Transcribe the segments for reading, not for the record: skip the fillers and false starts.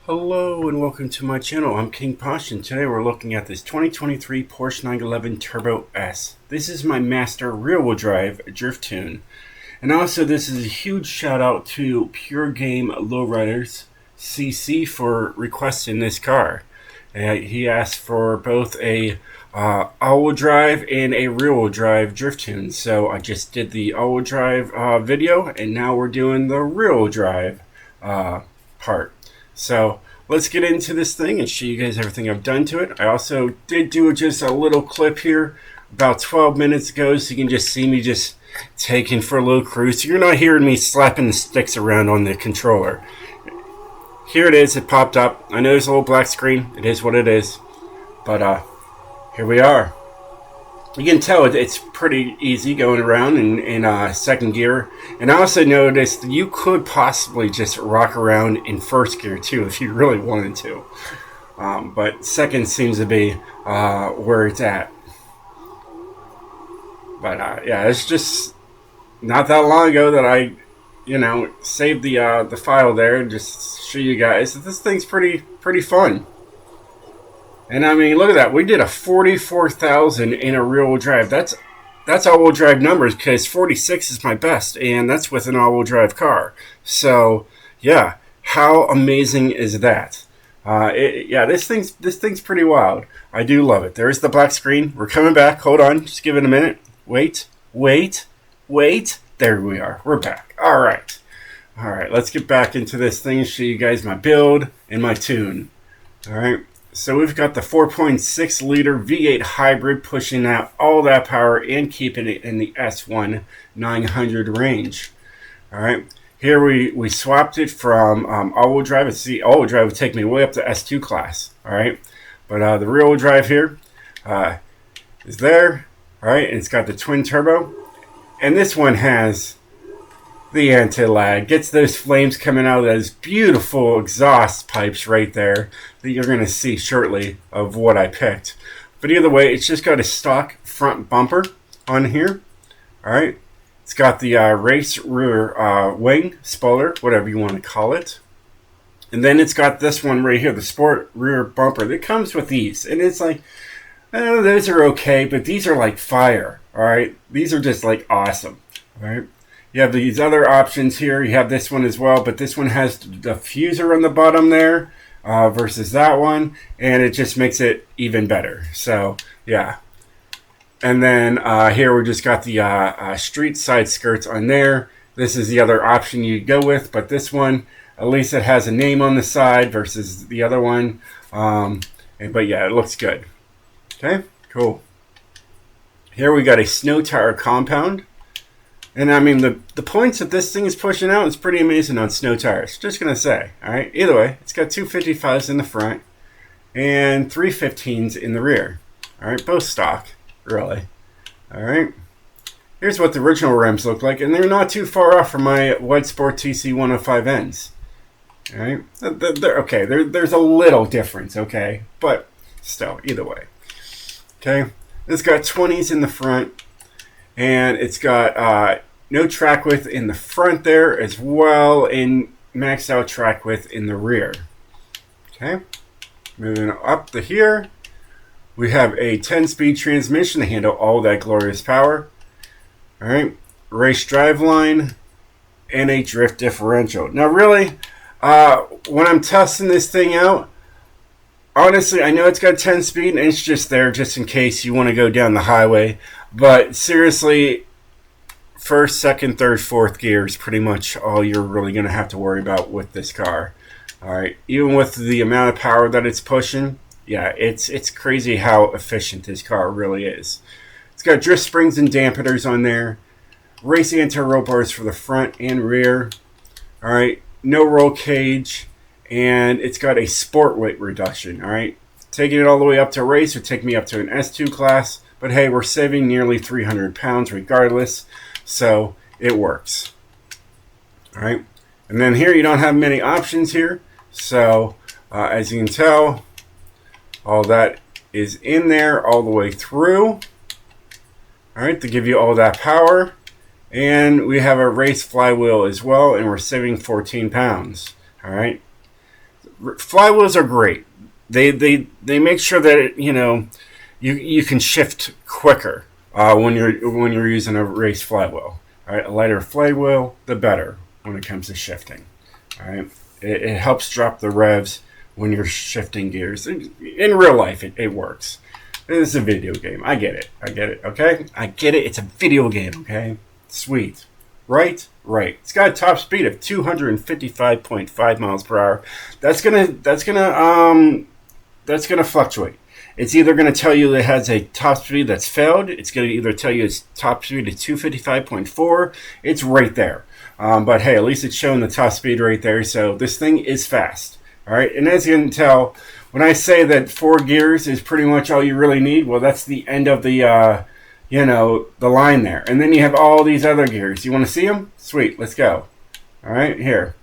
Hello and welcome to my channel. I'm King POSH and today we're looking at this 2023 Porsche 911 Turbo S. This is my master rear-wheel drive drift tune. And also this is a huge shout out to Pure Game Lowriders CC for requesting this car. He asked for both a all-wheel drive and a rear-wheel drive drift tune. So I just did the all-wheel drive video and now we're doing the rear-wheel drive part. So let's get into this thing and show you guys everything I've done to it. I also did do just a little clip here about 12 minutes ago, so you can just see me just taking for a little cruise. So you're not hearing me slapping the sticks around on the controller. Here it is. It popped up. I know there's a little black screen. It is what it is. But here we are. You can tell it's pretty easy going around in second gear. And I also noticed that you could possibly just rock around in first gear too if you really wanted to. But second seems to be where it's at. But yeah, it's just not that long ago that I, saved the file there and just show you guys that this thing's pretty fun. And I mean, look at that. We did a 44,000 in a rear-wheel drive. That's all-wheel drive numbers because 46 is my best, and that's with an all-wheel drive car. So, yeah, how amazing is that? Yeah, this thing's pretty wild. I do love it. There's the black screen. We're coming back. Hold on. Just give it a minute. Wait. There we are. We're back. All right. Let's get back into this thing and show you guys my build and my tune. All right. So we've got the 4.6 liter V8 hybrid pushing out all that power and keeping it in the S1 900 range. All right, here we swapped it from all-wheel drive. See, all-wheel drive would take me way up to S2 class. All right, but the rear-wheel drive here is there. All right, and it's got the twin turbo, and this one has the anti-lag, gets those flames coming out of those beautiful exhaust pipes right there that you're going to see shortly of what I picked. But either way, it's just got a stock front bumper on here. All right, it's got the race rear wing spoiler, whatever you want to call it. And then it's got this one right here, the sport rear bumper that comes with these. And it's like, those are okay, but these are like fire. All right, these are just like awesome. All right. You have these other options here. You have this one as well, but this one has the diffuser on the bottom there versus that one, and it just makes it even better. So, yeah. And then here we just got the street side skirts on there. This is the other option you go with, but this one, at least it has a name on the side versus the other one. But yeah, it looks good. Okay, cool. Here we got a snow tire compound. And I mean, the points that this thing is pushing out is pretty amazing on snow tires. Just going to say. All right. Either way, it's got 255s in the front and 315s in the rear. All right. Both stock, really. All right. Here's what the original rims look like. And they're not too far off from my White Sport TC 105Ns. All right. They're okay. There's a little difference. Okay. But still, either way. Okay. It's got 20s in the front. And it's got no track width in the front there as well, and maxed out track width in the rear. Okay, moving up to here, we have a 10-speed transmission to handle all that glorious power. All right, race driveline and a drift differential. Now, really, when I'm testing this thing out, honestly, I know it's got 10-speed, and it's just there just in case you want to go down the highway. But seriously, first, second, third, fourth gear is pretty much all you're really going to have to worry about with this car. All right, even with the amount of power that it's pushing, yeah, it's crazy how efficient this car really is. It's got drift springs and dampeners on there, race anti-roll bars for the front and rear. All right, no roll cage, and it's got a sport weight reduction. All right, taking it all the way up to race would take me up to an S2 class. But hey, we're saving nearly 300 pounds regardless, so it works. All right, and then here you don't have many options here. So as you can tell, all that is in there all the way through. All right, to give you all that power. And we have a race flywheel as well, and we're saving 14 pounds. All right, flywheels are great. They make sure that you can shift quicker when you're using a race flywheel. All right, a lighter flywheel, the better when it comes to shifting. All right, it helps drop the revs when you're shifting gears. In real life, it works. This is a video game. I get it. Okay, I get it. It's a video game. Okay, sweet. Right. It's got a top speed of 255.5 miles per hour. That's gonna fluctuate. It's either going to tell you it has a top speed that's failed. It's going to either tell you its top speed is 255.4. It's right there. But hey, at least it's showing the top speed right there. So this thing is fast. All right. And as you can tell, when I say that 4 gears is pretty much all you really need, well, that's the end of the, the line there. And then you have all these other gears. You want to see them? Sweet. Let's go. All right. Here.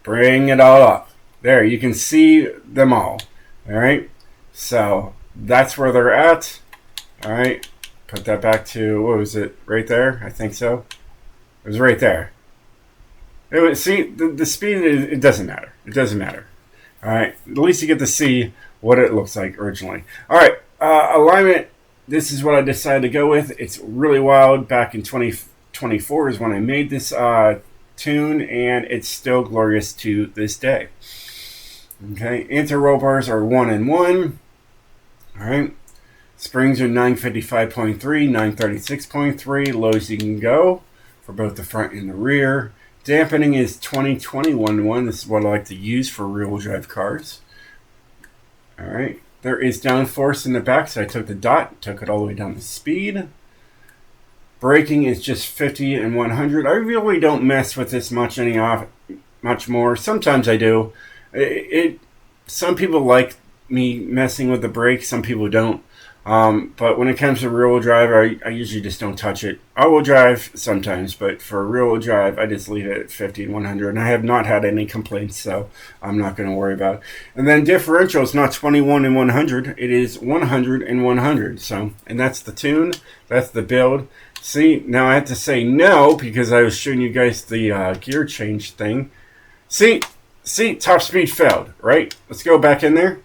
Bring it all up. There. You can see them all. All right. So that's where they're at. All right, put that back to, what was it, right there? I think so. It was right there. See, the speed, it doesn't matter. It doesn't matter. All right, at least you get to see what it looks like originally. All right, alignment, this is what I decided to go with. It's really wild. Back in 2024 is when I made this tune, and it's still glorious to this day. Okay, anti-roll bars are 1 and 1. All right, springs are 955.3, 936.3. Lows you can go for both the front and the rear. Dampening is 2021. This is what I like to use for rear-wheel drive cars. All right, there is downforce in the back, so I took the dot, took it all the way down to speed. Braking is just 50 and 100. I really don't mess with this much more. Sometimes I do. Some people like me messing with the brake, some people don't. But when it comes to rear-wheel drive, I usually just don't touch it. All-wheel drive sometimes, but for rear-wheel drive, I just leave it at 50 and 100. And I have not had any complaints, so I'm not going to worry about it. And then differential is not 21 and 100. It is 100 and 100. So, and that's the tune. That's the build. See, now I have to say no because I was showing you guys the gear change thing. See, top speed failed, right? Let's go back in there.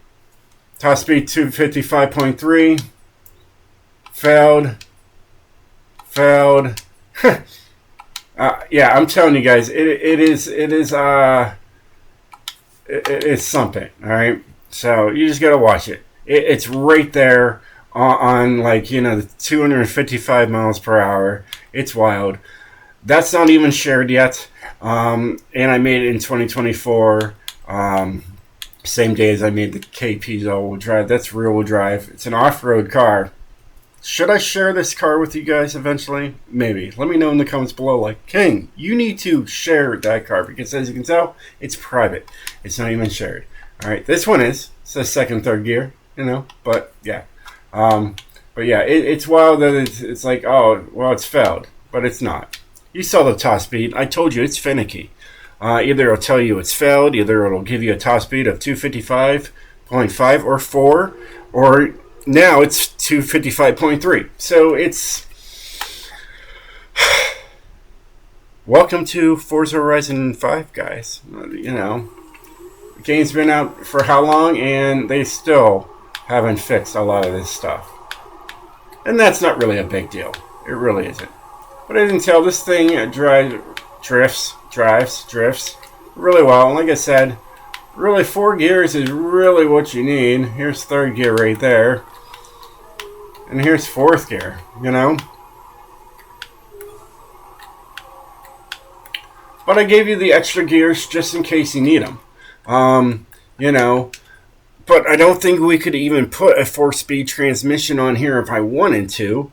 Top speed 255.3. Failed. Yeah, I'm telling you guys, it is something, all right? So you just got to watch it. It's right there on like, the 255 miles per hour. It's wild. That's not even shared yet. And I made it in 2024. Same day as I made the KP's all-wheel drive. That's rear-wheel drive. It's an off-road car. Should I share this car with you guys eventually? Maybe. Let me know in the comments below. Like, King, you need to share that car because as you can tell, it's private. It's not even shared. All right, this one is. It says second, third gear, But yeah, it's wild that it's like, oh, well, it's failed, but it's not. You saw the top speed. I told you it's finicky. Either it'll tell you it's failed, either it'll give you a top speed of 255.5 or 4, or now it's 255.3. So it's... Welcome to Forza Horizon 5, guys. The game's been out for how long, and they still haven't fixed a lot of this stuff. And that's not really a big deal. It really isn't. But I can tell this thing drifts really well. Like I said, really 4 gears is really what you need. Here's third gear right there. And here's fourth gear, But I gave you the extra gears just in case you need them. But I don't think we could even put a 4-speed transmission on here if I wanted to.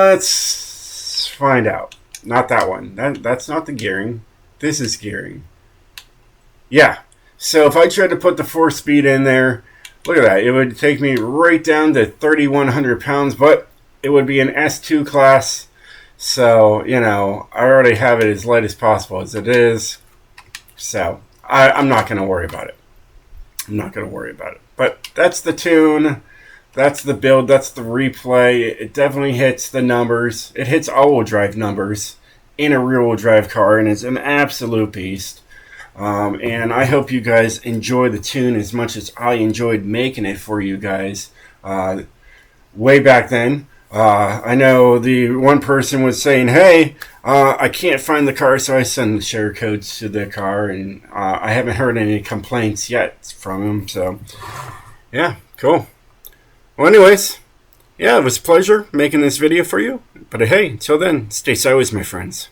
Let's find out. Not that one. That's not the gearing. This is gearing. Yeah. So if I tried to put the 4-speed in there, look at that. It would take me right down to 3,100 pounds, but it would be an S2 class. So, I already have it as light as possible as it is. So I'm not going to worry about it. But that's the tune. That's the build. That's the replay. It definitely hits the numbers. It hits all-wheel drive numbers in a rear-wheel drive car, and it's an absolute beast. And I hope you guys enjoy the tune as much as I enjoyed making it for you guys way back then. I know the one person was saying, hey, I can't find the car, so I send the share codes to the car, and I haven't heard any complaints yet from him. So, yeah, cool. Well, anyways, yeah, it was a pleasure making this video for you. But hey, until then, stay sideways, my friends.